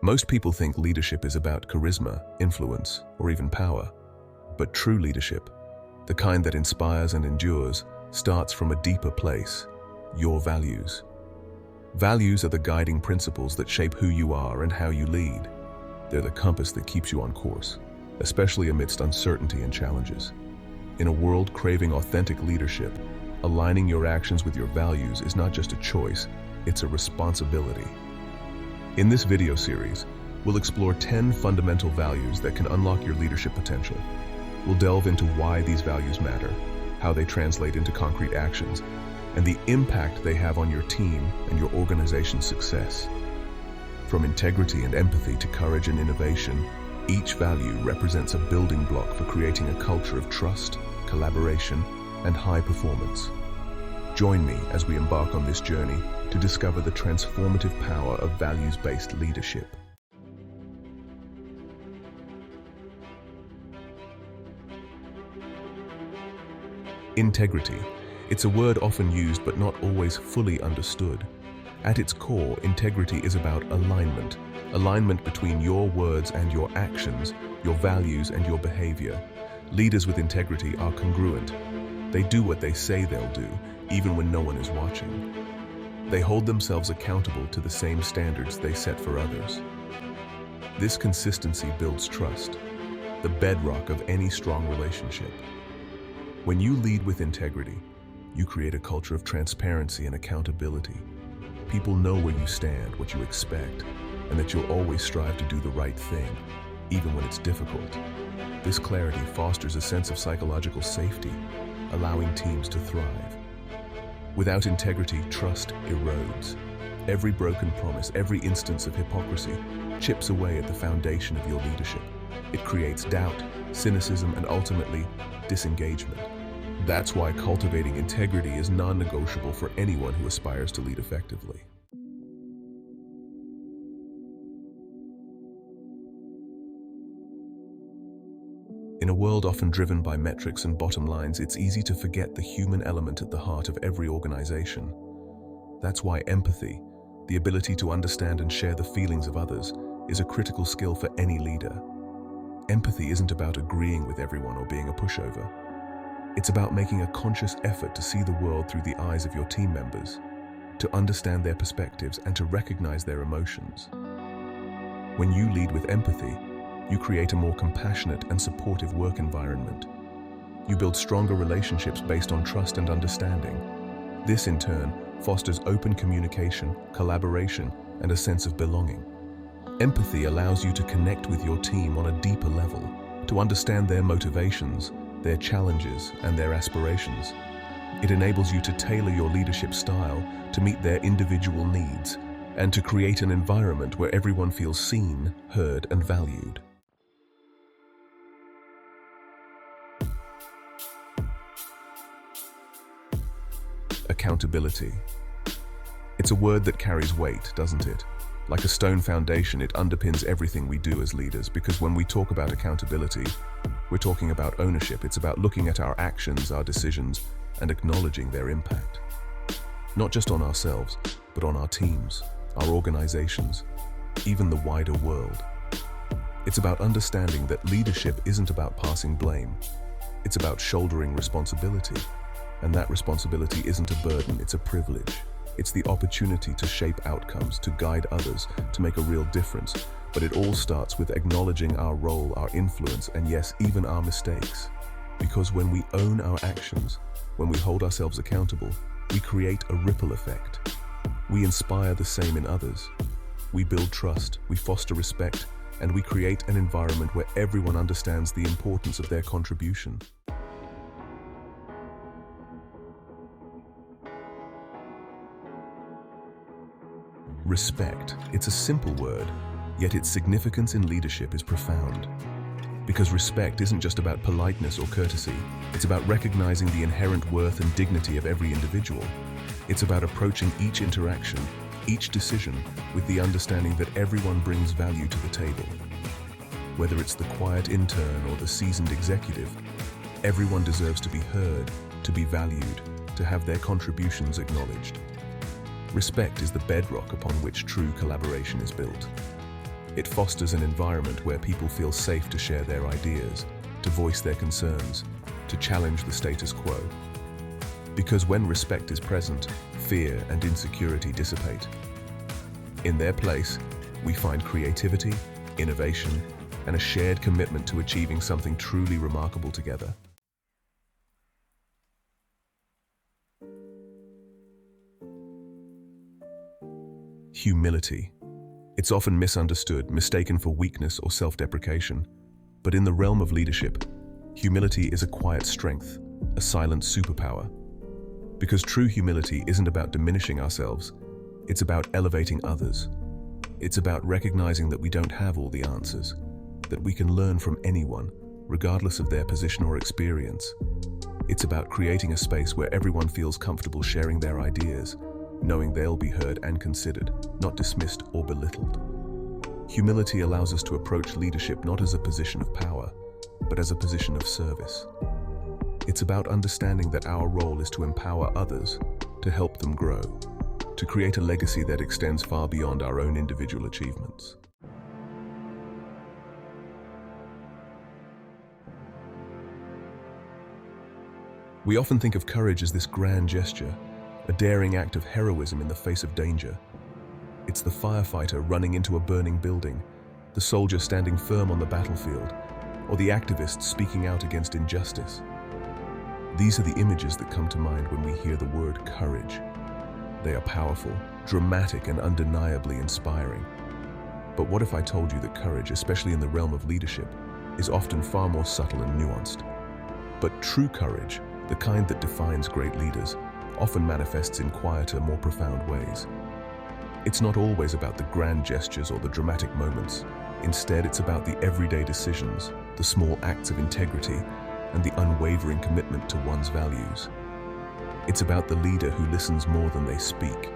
Most people think leadership is about charisma, influence, or even power. But true leadership, the kind that inspires and endures, starts from a deeper place: your values. Values are the guiding principles that shape who you are and how you lead. They're the compass that keeps you on course, especially amidst uncertainty and challenges. In a world craving authentic leadership, aligning your actions with your values is not just a choice, it's a responsibility. In this video series, we'll explore 10 fundamental values that can unlock your leadership potential. We'll delve into why these values matter, how they translate into concrete actions, and the impact they have on your team and your organization's success. From integrity and empathy to courage and innovation, each value represents a building block for creating a culture of trust, collaboration, and high performance. Join me as we embark on this journey to discover the transformative power of values-based leadership. Integrity. It's a word often used but not always fully understood. At its core, integrity is about alignment. Alignment between your words and your actions, your values and your behavior. Leaders with integrity are congruent. They do what they say they'll do, even when no one is watching. They hold themselves accountable to the same standards they set for others. This consistency builds trust, the bedrock of any strong relationship. When you lead with integrity, you create a culture of transparency and accountability. People know where you stand, what you expect, and that you'll always strive to do the right thing, even when it's difficult. This clarity fosters a sense of psychological safety, allowing teams to thrive. Without integrity, trust erodes. Every broken promise, every instance of hypocrisy chips away at the foundation of your leadership. It creates doubt, cynicism, and ultimately, disengagement. That's why cultivating integrity is non-negotiable for anyone who aspires to lead effectively. In a world often driven by metrics and bottom lines, it's easy to forget the human element at the heart of every organization. That's why empathy, the ability to understand and share the feelings of others, is a critical skill for any leader. Empathy isn't about agreeing with everyone or being a pushover. It's about making a conscious effort to see the world through the eyes of your team members, to understand their perspectives and to recognize their emotions. When you lead with empathy, you create a more compassionate and supportive work environment. You build stronger relationships based on trust and understanding. This, in turn, fosters open communication, collaboration, and a sense of belonging. Empathy allows you to connect with your team on a deeper level, to understand their motivations, their challenges, and their aspirations. It enables you to tailor your leadership style to meet their individual needs and to create an environment where everyone feels seen, heard, and valued. Accountability. It's a word that carries weight, doesn't it? Like a stone foundation, it underpins everything we do as leaders, because when we talk about accountability, we're talking about ownership. It's about looking at our actions, our decisions, and acknowledging their impact. Not just on ourselves, but on our teams, our organizations, even the wider world. It's about understanding that leadership isn't about passing blame. It's about shouldering responsibility. And that responsibility isn't a burden, it's a privilege. It's the opportunity to shape outcomes, to guide others, to make a real difference. But it all starts with acknowledging our role, our influence, and yes, even our mistakes. Because when we own our actions, when we hold ourselves accountable, we create a ripple effect. We inspire the same in others. We build trust, we foster respect, and we create an environment where everyone understands the importance of their contribution. Respect. It's a simple word, yet its significance in leadership is profound. Because respect isn't just about politeness or courtesy, it's about recognizing the inherent worth and dignity of every individual. It's about approaching each interaction, each decision, with the understanding that everyone brings value to the table. Whether it's the quiet intern or the seasoned executive, everyone deserves to be heard, to be valued, to have their contributions acknowledged. Respect is the bedrock upon which true collaboration is built. It fosters an environment where people feel safe to share their ideas, to voice their concerns, to challenge the status quo. Because when respect is present, fear and insecurity dissipate. In their place, we find creativity, innovation, and a shared commitment to achieving something truly remarkable together. Humility. It's often misunderstood, mistaken for weakness or self-deprecation. But in the realm of leadership, humility is a quiet strength, a silent superpower. Because true humility isn't about diminishing ourselves, it's about elevating others. It's about recognizing that we don't have all the answers, that we can learn from anyone, regardless of their position or experience. It's about creating a space where everyone feels comfortable sharing their ideas, knowing they'll be heard and considered, not dismissed or belittled. Humility allows us to approach leadership not as a position of power, but as a position of service. It's about understanding that our role is to empower others, to help them grow, to create a legacy that extends far beyond our own individual achievements. We often think of courage as this grand gesture, a daring act of heroism in the face of danger. It's the firefighter running into a burning building, the soldier standing firm on the battlefield, or the activist speaking out against injustice. These are the images that come to mind when we hear the word courage. They are powerful, dramatic, and undeniably inspiring. But what if I told you that courage, especially in the realm of leadership, is often far more subtle and nuanced? But true courage, the kind that defines great leaders, often manifests in quieter, more profound ways. It's not always about the grand gestures or the dramatic moments. Instead, it's about the everyday decisions, the small acts of integrity, and the unwavering commitment to one's values. It's about the leader who listens more than they speak,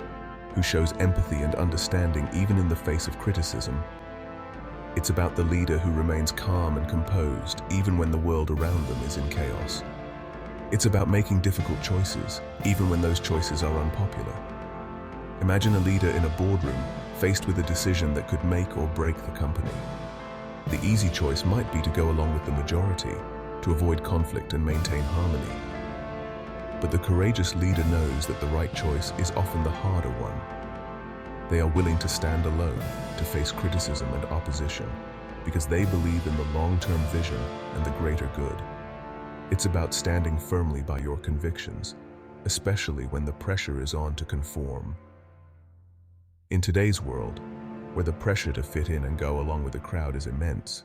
who shows empathy and understanding even in the face of criticism. It's about the leader who remains calm and composed even when the world around them is in chaos. It's about making difficult choices, even when those choices are unpopular. Imagine a leader in a boardroom faced with a decision that could make or break the company. The easy choice might be to go along with the majority, to avoid conflict and maintain harmony. But the courageous leader knows that the right choice is often the harder one. They are willing to stand alone, to face criticism and opposition, because they believe in the long-term vision and the greater good. It's about standing firmly by your convictions, especially when the pressure is on to conform. In today's world, where the pressure to fit in and go along with the crowd is immense,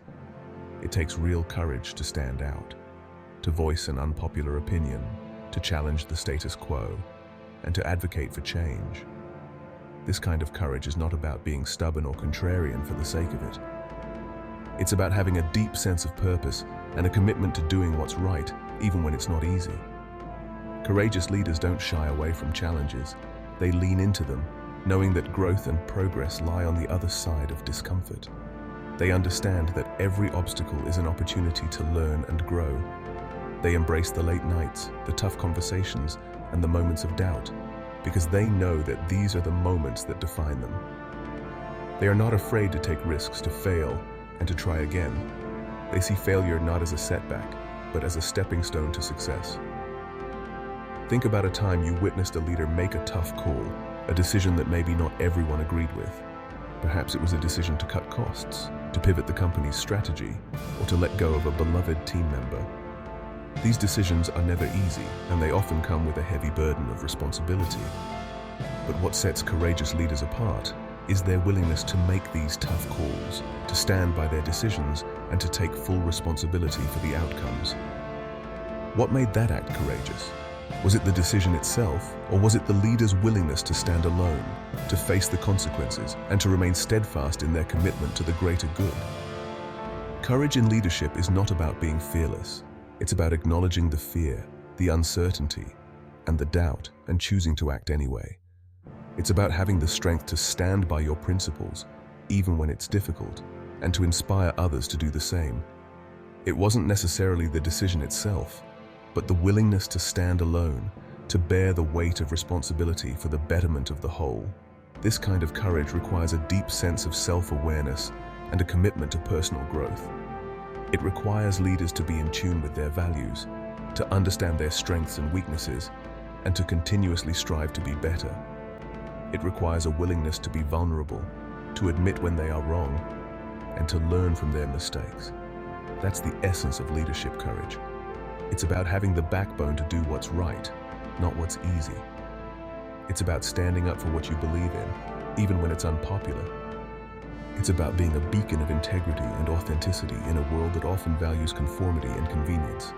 it takes real courage to stand out, to voice an unpopular opinion, to challenge the status quo, and to advocate for change. This kind of courage is not about being stubborn or contrarian for the sake of it. It's about having a deep sense of purpose and a commitment to doing what's right, even when it's not easy. Courageous leaders don't shy away from challenges. They lean into them, knowing that growth and progress lie on the other side of discomfort. They understand that every obstacle is an opportunity to learn and grow. They embrace the late nights, the tough conversations, and the moments of doubt, because they know that these are the moments that define them. They are not afraid to take risks, to fail, and to try again. They see failure not as a setback, but as a stepping stone to success. Think about a time you witnessed a leader make a tough call, a decision that maybe not everyone agreed with. Perhaps it was a decision to cut costs, to pivot the company's strategy, or to let go of a beloved team member. These decisions are never easy, and they often come with a heavy burden of responsibility. But what sets courageous leaders apart is their willingness to make these tough calls, to stand by their decisions, and to take full responsibility for the outcomes. What made that act courageous? Was it the decision itself, or was it the leader's willingness to stand alone, to face the consequences, and to remain steadfast in their commitment to the greater good? Courage in leadership is not about being fearless. It's about acknowledging the fear, the uncertainty, and the doubt, and choosing to act anyway. It's about having the strength to stand by your principles, even when it's difficult, and to inspire others to do the same. It wasn't necessarily the decision itself, but the willingness to stand alone, to bear the weight of responsibility for the betterment of the whole. This kind of courage requires a deep sense of self-awareness and a commitment to personal growth. It requires leaders to be in tune with their values, to understand their strengths and weaknesses, and to continuously strive to be better. It requires a willingness to be vulnerable, to admit when they are wrong, and to learn from their mistakes. That's the essence of leadership courage. It's about having the backbone to do what's right, not what's easy. It's about standing up for what you believe in, even when it's unpopular. It's about being a beacon of integrity and authenticity in a world that often values conformity and convenience.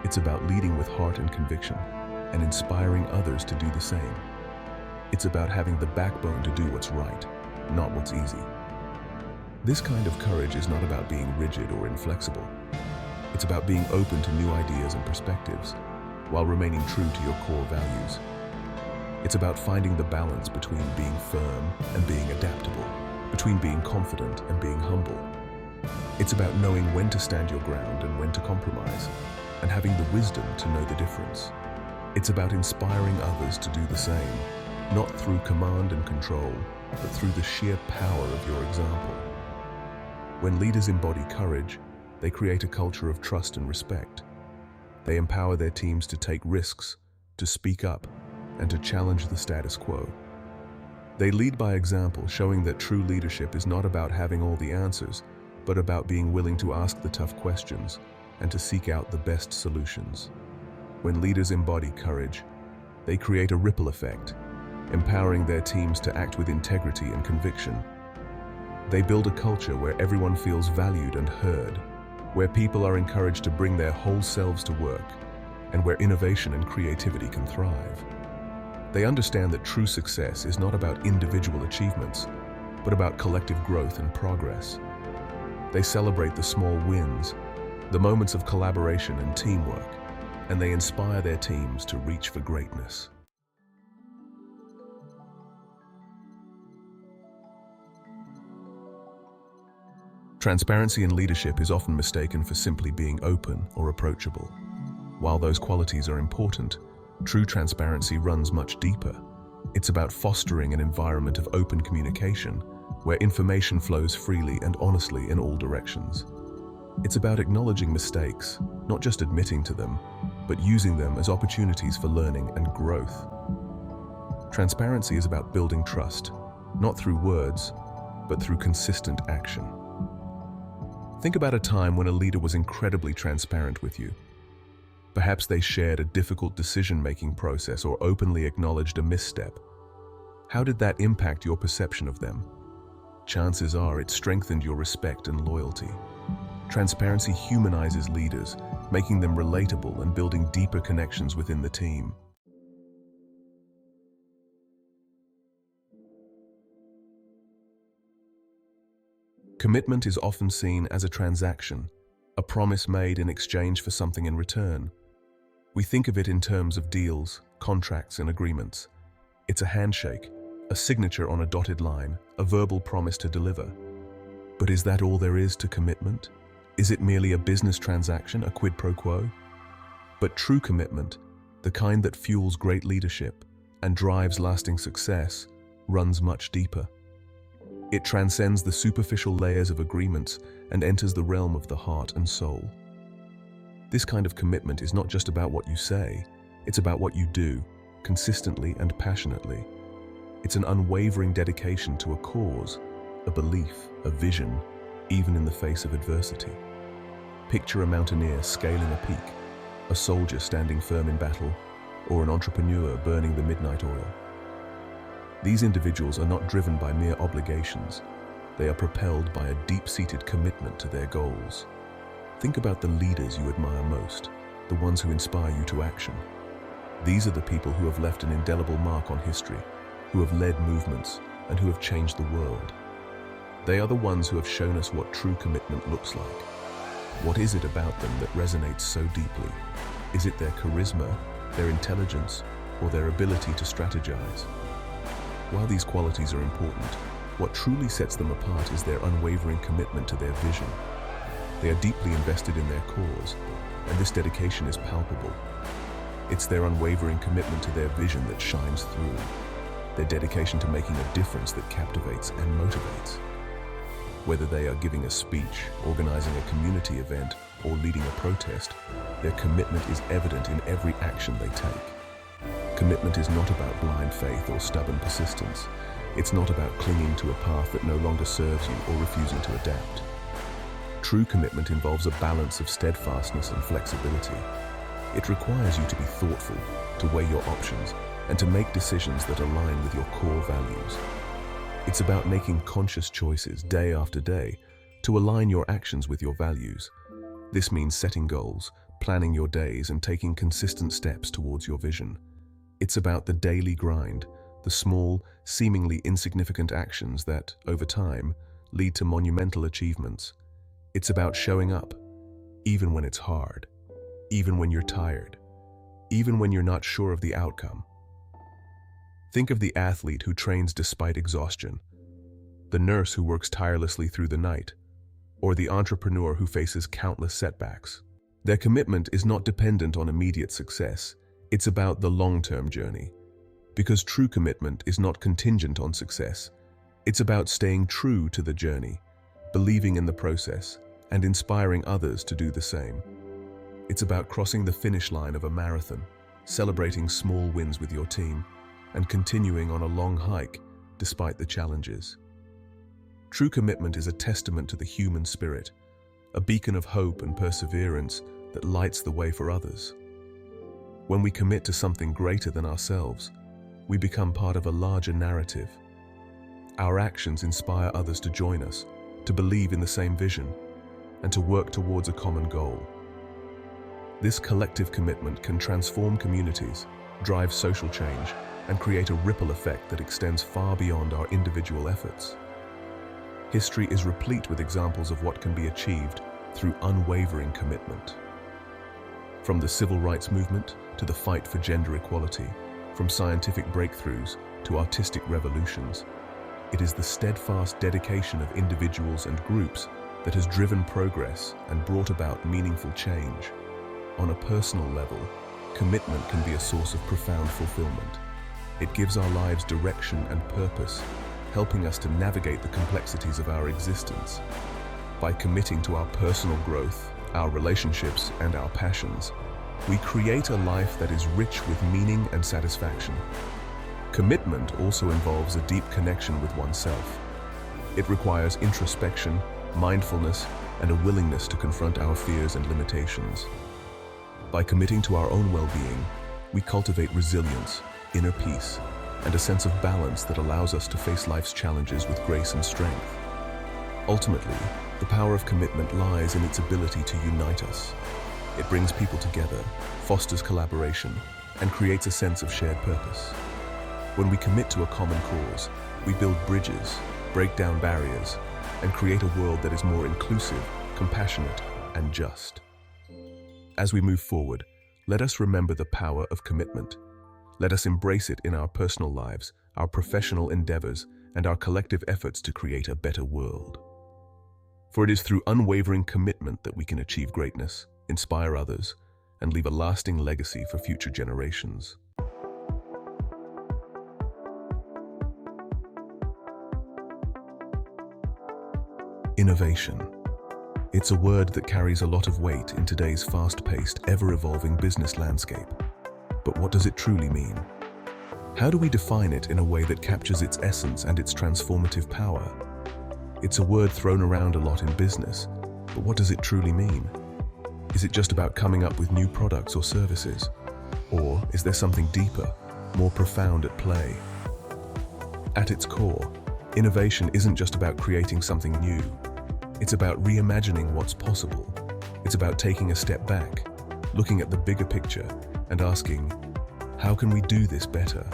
It's about leading with heart and conviction, and inspiring others to do the same. It's about having the backbone to do what's right, not what's easy. This kind of courage is not about being rigid or inflexible. It's about being open to new ideas and perspectives, while remaining true to your core values. It's about finding the balance between being firm and being adaptable, between being confident and being humble. It's about knowing when to stand your ground and when to compromise, and having the wisdom to know the difference. It's about inspiring others to do the same, not through command and control, but through the sheer power of your example. When leaders embody courage, they create a culture of trust and respect. They empower their teams to take risks, to speak up, and to challenge the status quo. They lead by example, showing that true leadership is not about having all the answers, but about being willing to ask the tough questions and to seek out the best solutions. When leaders embody courage, they create a ripple effect, empowering their teams to act with integrity and conviction. They build a culture where everyone feels valued and heard, where people are encouraged to bring their whole selves to work, and where innovation and creativity can thrive. They understand that true success is not about individual achievements, but about collective growth and progress. They celebrate the small wins, the moments of collaboration and teamwork, and they inspire their teams to reach for greatness. Transparency in leadership is often mistaken for simply being open or approachable. While those qualities are important, true transparency runs much deeper. It's about fostering an environment of open communication, where information flows freely and honestly in all directions. It's about acknowledging mistakes, not just admitting to them, but using them as opportunities for learning and growth. Transparency is about building trust, not through words, but through consistent action. Think about a time when a leader was incredibly transparent with you. Perhaps they shared a difficult decision-making process or openly acknowledged a misstep. How did that impact your perception of them? Chances are it strengthened your respect and loyalty. Transparency humanizes leaders, making them relatable and building deeper connections within the team. Commitment is often seen as a transaction, a promise made in exchange for something in return. We think of it in terms of deals, contracts, and agreements. It's a handshake, a signature on a dotted line, a verbal promise to deliver. But is that all there is to commitment? Is it merely a business transaction, a quid pro quo? But true commitment, the kind that fuels great leadership and drives lasting success, runs much deeper. It transcends the superficial layers of agreements and enters the realm of the heart and soul. This kind of commitment is not just about what you say, it's about what you do, consistently and passionately. It's an unwavering dedication to a cause, a belief, a vision, even in the face of adversity. Picture a mountaineer scaling a peak, a soldier standing firm in battle, or an entrepreneur burning the midnight oil. These individuals are not driven by mere obligations. They are propelled by a deep-seated commitment to their goals. Think about the leaders you admire most, the ones who inspire you to action. These are the people who have left an indelible mark on history, who have led movements, and who have changed the world. They are the ones who have shown us what true commitment looks like. What is it about them that resonates so deeply? Is it their charisma, their intelligence, or their ability to strategize? While these qualities are important, what truly sets them apart is their unwavering commitment to their vision. They are deeply invested in their cause, and this dedication is palpable. It's their unwavering commitment to their vision that shines through, their dedication to making a difference that captivates and motivates. Whether they are giving a speech, organizing a community event, or leading a protest, their commitment is evident in every action they take. Commitment is not about blind faith or stubborn persistence. It's not about clinging to a path that no longer serves you or refusing to adapt. True commitment involves a balance of steadfastness and flexibility. It requires you to be thoughtful, to weigh your options, and to make decisions that align with your core values. It's about making conscious choices day after day to align your actions with your values. This means setting goals, planning your days, and taking consistent steps towards your vision. It's about the daily grind, the small, seemingly insignificant actions that, over time, lead to monumental achievements. It's about showing up, even when it's hard, even when you're tired, even when you're not sure of the outcome. Think of the athlete who trains despite exhaustion, the nurse who works tirelessly through the night, or the entrepreneur who faces countless setbacks. Their commitment is not dependent on immediate success. It's about the long-term journey. Because true commitment is not contingent on success. It's about staying true to the journey, believing in the process, and inspiring others to do the same. It's about crossing the finish line of a marathon, celebrating small wins with your team, and continuing on a long hike despite the challenges. True commitment is a testament to the human spirit, a beacon of hope and perseverance that lights the way for others. When we commit to something greater than ourselves, we become part of a larger narrative. Our actions inspire others to join us, to believe in the same vision, and to work towards a common goal. This collective commitment can transform communities, drive social change, and create a ripple effect that extends far beyond our individual efforts. History is replete with examples of what can be achieved through unwavering commitment. From the civil rights movement to the fight for gender equality, from scientific breakthroughs to artistic revolutions, it is the steadfast dedication of individuals and groups that has driven progress and brought about meaningful change. On a personal level, commitment can be a source of profound fulfillment. It gives our lives direction and purpose, helping us to navigate the complexities of our existence. By committing to our personal growth, our relationships, and our passions, we create a life that is rich with meaning and satisfaction. Commitment also involves a deep connection with oneself. It requires introspection, mindfulness, and a willingness to confront our fears and limitations. By committing to our own well-being, we cultivate resilience, inner peace, and a sense of balance that allows us to face life's challenges with grace and strength. Ultimately, the power of commitment lies in its ability to unite us. It brings people together, fosters collaboration, and creates a sense of shared purpose. When we commit to a common cause, we build bridges, break down barriers, and create a world that is more inclusive, compassionate, and just. As we move forward, let us remember the power of commitment. Let us embrace it in our personal lives, our professional endeavors, and our collective efforts to create a better world. For it is through unwavering commitment that we can achieve greatness, inspire others, and leave a lasting legacy for future generations. Innovation. It's a word that carries a lot of weight in today's fast-paced, ever-evolving business landscape. But what does it truly mean? How do we define it in a way that captures its essence and its transformative power? It's a word thrown around a lot in business, but what does it truly mean? Is it just about coming up with new products or services? Or is there something deeper, more profound at play? At its core, innovation isn't just about creating something new. It's about reimagining what's possible. It's about taking a step back, looking at the bigger picture, and asking, how can we do this better?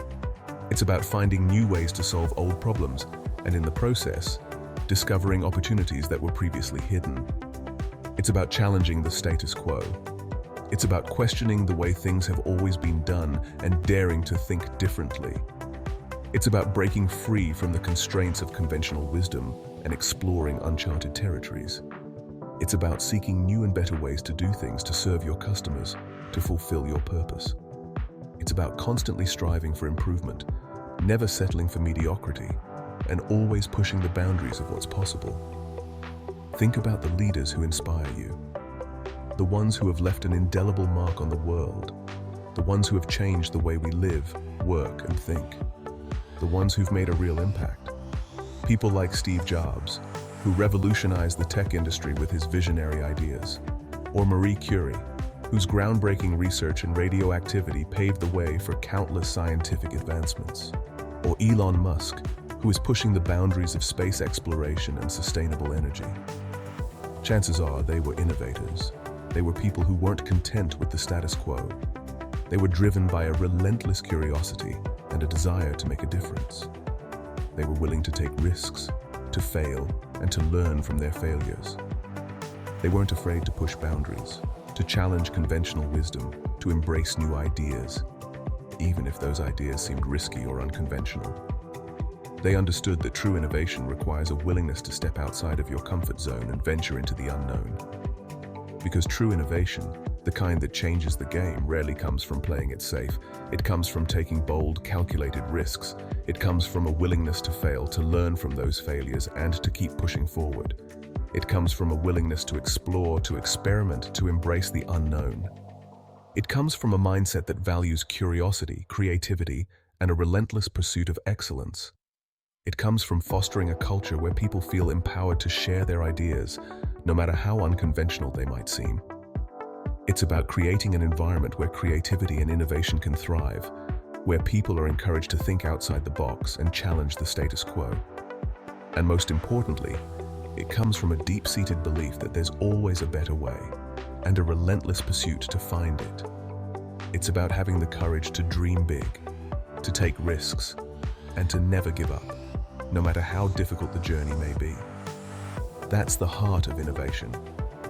It's about finding new ways to solve old problems, and in the process, discovering opportunities that were previously hidden. It's about challenging the status quo. It's about questioning the way things have always been done and daring to think differently. It's about breaking free from the constraints of conventional wisdom and exploring uncharted territories. It's about seeking new and better ways to do things to serve your customers, to fulfill your purpose. It's about constantly striving for improvement, never settling for mediocrity, and always pushing the boundaries of what's possible. Think about the leaders who inspire you, the ones who have left an indelible mark on the world, the ones who have changed the way we live, work, and think, the ones who've made a real impact. People like Steve Jobs, who revolutionized the tech industry with his visionary ideas, or Marie Curie, whose groundbreaking research in radioactivity paved the way for countless scientific advancements, or Elon Musk, who is pushing the boundaries of space exploration and sustainable energy. Chances are they were innovators. They were people who weren't content with the status quo. They were driven by a relentless curiosity and a desire to make a difference. They were willing to take risks, to fail, and to learn from their failures. They weren't afraid to push boundaries, to challenge conventional wisdom, to embrace new ideas, even if those ideas seemed risky or unconventional. They understood that true innovation requires a willingness to step outside of your comfort zone and venture into the unknown. Because true innovation, the kind that changes the game, rarely comes from playing it safe. It comes from taking bold, calculated risks. It comes from a willingness to fail, to learn from those failures, and to keep pushing forward. It comes from a willingness to explore, to experiment, to embrace the unknown. It comes from a mindset that values curiosity, creativity, and a relentless pursuit of excellence. It comes from fostering a culture where people feel empowered to share their ideas, no matter how unconventional they might seem. It's about creating an environment where creativity and innovation can thrive, where people are encouraged to think outside the box and challenge the status quo. And most importantly, it comes from a deep-seated belief that there's always a better way, and a relentless pursuit to find it. It's about having the courage to dream big, to take risks, and to never give up, no matter how difficult the journey may be. That's the heart of innovation,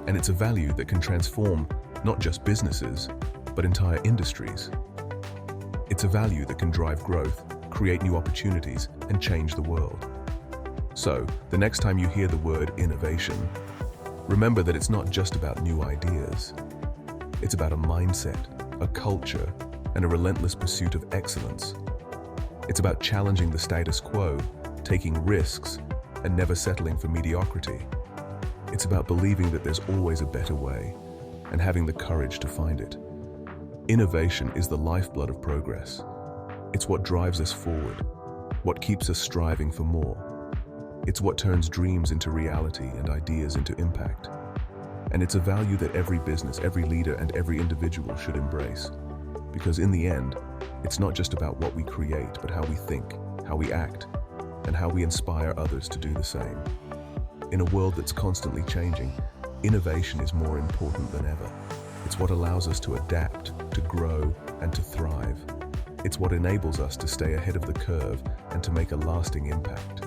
and it's a value that can transform not just businesses, but entire industries. It's a value that can drive growth, create new opportunities, and change the world. So, the next time you hear the word innovation, remember that it's not just about new ideas. It's about a mindset, a culture, and a relentless pursuit of excellence. It's about challenging the status quo, taking risks, and never settling for mediocrity. It's about believing that there's always a better way, and having the courage to find it. Innovation is the lifeblood of progress. It's what drives us forward, what keeps us striving for more. It's what turns dreams into reality and ideas into impact. And it's a value that every business, every leader, and every individual should embrace. Because in the end, it's not just about what we create, but how we think, how we act, and how we inspire others to do the same. In a world that's constantly changing, innovation is more important than ever. It's what allows us to adapt, to grow, and to thrive. It's what enables us to stay ahead of the curve and to make a lasting impact.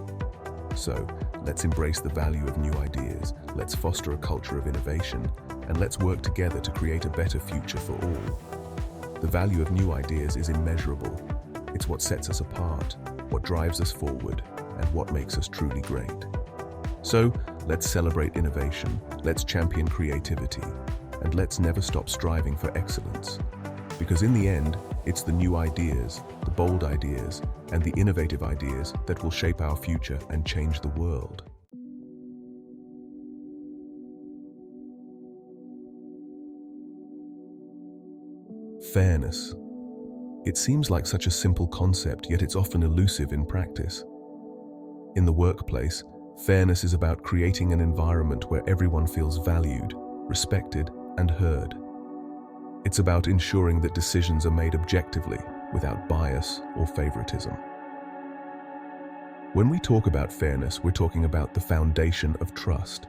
So, let's embrace the value of new ideas, let's foster a culture of innovation, and let's work together to create a better future for all. The value of new ideas is immeasurable. It's what sets us apart, what drives us forward, and what makes us truly great. So, let's celebrate innovation, let's champion creativity, and let's never stop striving for excellence. Because in the end, it's the new ideas, the bold ideas, and the innovative ideas that will shape our future and change the world. Fairness. It seems like such a simple concept, yet it's often elusive in practice. In the workplace, fairness is about creating an environment where everyone feels valued, respected, and heard. It's about ensuring that decisions are made objectively, without bias or favoritism. When we talk about fairness, we're talking about the foundation of trust.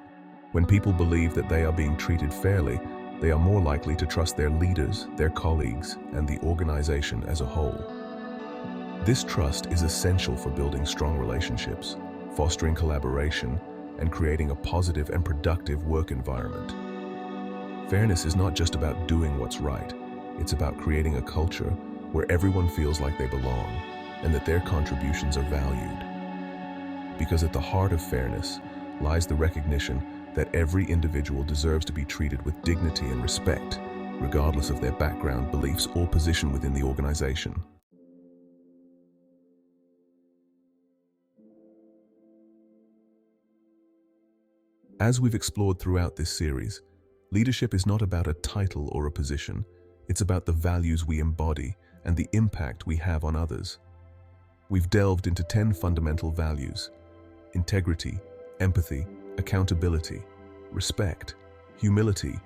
When people believe that they are being treated fairly, they are more likely to trust their leaders, their colleagues, and the organization as a whole. This trust is essential for building strong relationships, fostering collaboration, and creating a positive and productive work environment. Fairness is not just about doing what's right. It's about creating a culture where everyone feels like they belong and that their contributions are valued. Because at the heart of fairness lies the recognition that every individual deserves to be treated with dignity and respect, regardless of their background, beliefs, or position within the organization. As we've explored throughout this series, leadership is not about a title or a position. It's about the values we embody and the impact we have on others. We've delved into 10 fundamental values: integrity, empathy, accountability, respect, humility,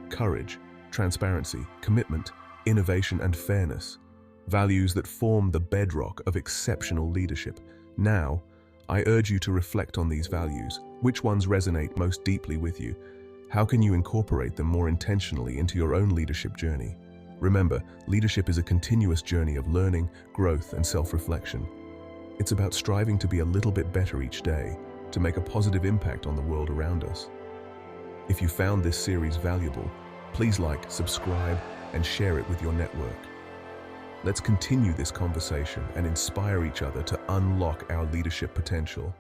courage, transparency, commitment, innovation, and fairness. Values that form the bedrock of exceptional leadership. Now, I urge you to reflect on these values. Which ones resonate most deeply with you? How can you incorporate them more intentionally into your own leadership journey? Remember, leadership is a continuous journey of learning, growth, and self-reflection. It's about striving to be a little bit better each day, to make a positive impact on the world around us. If you found this series valuable, please like, subscribe, and share it with your network. Let's continue this conversation and inspire each other to unlock our leadership potential.